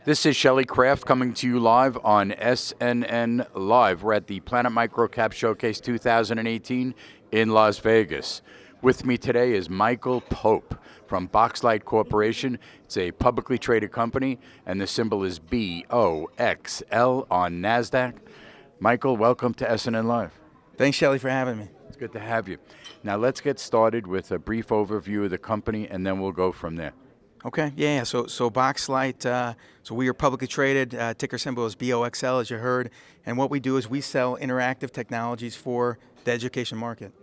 This is Shelly Craft coming to you live on SNNLive. We're at the Planet MicroCap Showcase 2018 in Las Vegas. With me today is Michael Pope from Boxlight Corporation. It's a publicly traded company, and the symbol is BOXL on NASDAQ. Michael, welcome to SNNLive. Thanks, Shelly, for having me. It's good to have you. Now let's get started with a brief overview of the company, and then we'll go from there. Okay, yeah. So Boxlight, so we are publicly traded. Ticker symbol is BOXL, as you heard. And what we do is we sell interactive technologies for the education market.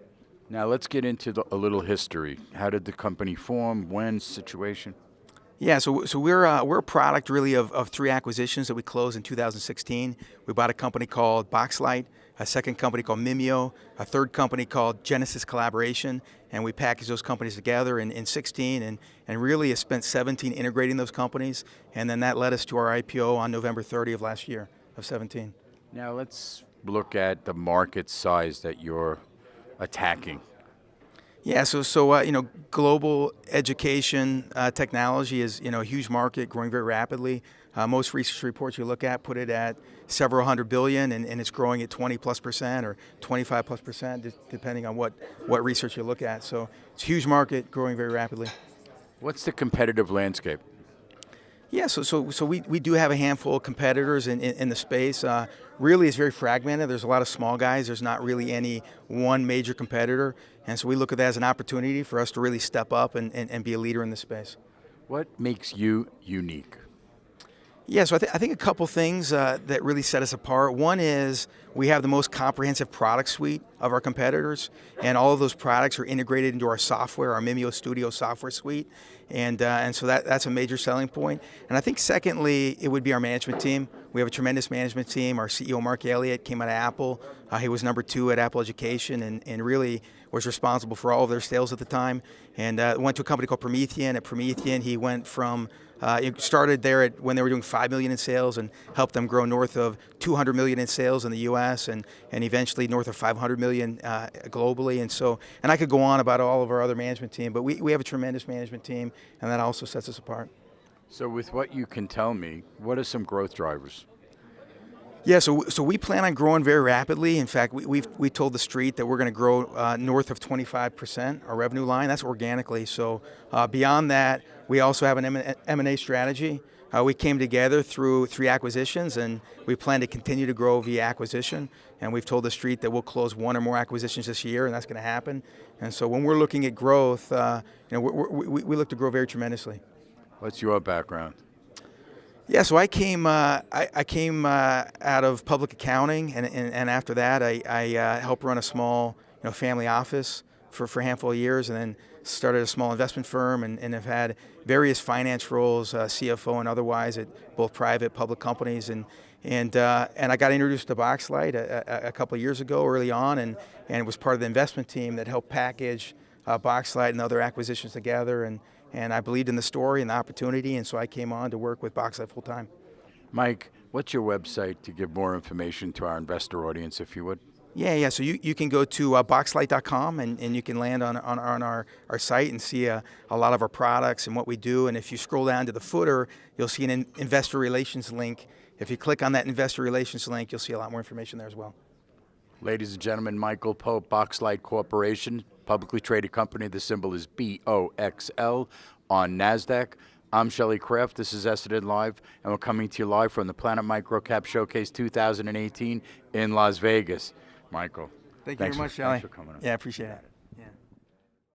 Now let's get into a little history. How did the company form? When? Situation? Yeah, so we're a product really of three acquisitions that we closed in 2016. We bought a company called Boxlight, a second company called Mimio, a third company called Genesis Collaboration, and we packaged those companies together in 16 and really have spent 17 integrating those companies, and then that led us to our IPO on November 30 of last year, of 17. Now let's look at the market size that you're attacking. Yeah, so you know, global education technology is a huge market, growing very rapidly. Most research reports you look at put it at several hundred billion, and it's growing at 20+% or 25+%, depending on what research you look at. So it's a huge market, growing very rapidly. What's the competitive landscape? Yeah, so we do have a handful of competitors in the space. Really, it's very fragmented. There's a lot of small guys. There's not really any one major competitor. And so we look at that as an opportunity for us to really step up and be a leader in the space. What makes you unique? Yeah, so I think a couple things that really set us apart. One is we have the most comprehensive product suite of our competitors, and all of those products are integrated into our software, our Mimio Studio software suite, and so that's a major selling point. And I think secondly, it would be our management team. We have a tremendous management team. Our CEO, Mark Elliott, came out of Apple. He was number 2 at Apple Education and really was responsible for all of their sales at the time. And went to a company called Promethean. At Promethean, he went from it started there when they were doing $5 million in sales and helped them grow north of $200 million in sales in the U.S. and eventually north of $500 million globally. And I could go on about all of our other management team, but we have a tremendous management team, and that also sets us apart. So with what you can tell me, what are some growth drivers? Yeah, so we plan on growing very rapidly. In fact, we told the street that we're going to grow north of 25%, our revenue line. That's organically. So beyond that, we also have an M&A strategy. We came together through 3 acquisitions, and we plan to continue to grow via acquisition. And we've told the street that we'll close 1 or more acquisitions this year, and that's going to happen. And so when we're looking at growth, we look to grow very tremendously. What's your background? Yeah, so I came out of public accounting, and after that, I helped run a small family office for a handful of years, and then started a small investment firm, and have had various finance roles, CFO and otherwise, at both private, public companies, and I got introduced to Boxlight a couple of years ago, early on, and was part of the investment team that helped package Boxlight and other acquisitions together, and I believed in the story and the opportunity, and so I came on to work with Boxlight full time. Mike, what's your website to give more information to our investor audience, if you would? Yeah. So you can go to boxlight.com and you can land on our site and see a lot of our products and what we do. And if you scroll down to the footer, you'll see an investor relations link. If you click on that investor relations link, you'll see a lot more information there as well. Ladies and gentlemen, Michael Pope, Boxlight Corporation, publicly traded company. The symbol is BOXL on NASDAQ. I'm Shelly Craft. This is SNNLive, and we're coming to you live from the Planet MicroCap Showcase 2018 in Las Vegas. Michael, thank you very much, Shelly. Thanks for coming on. Yeah, I appreciate it. Yeah.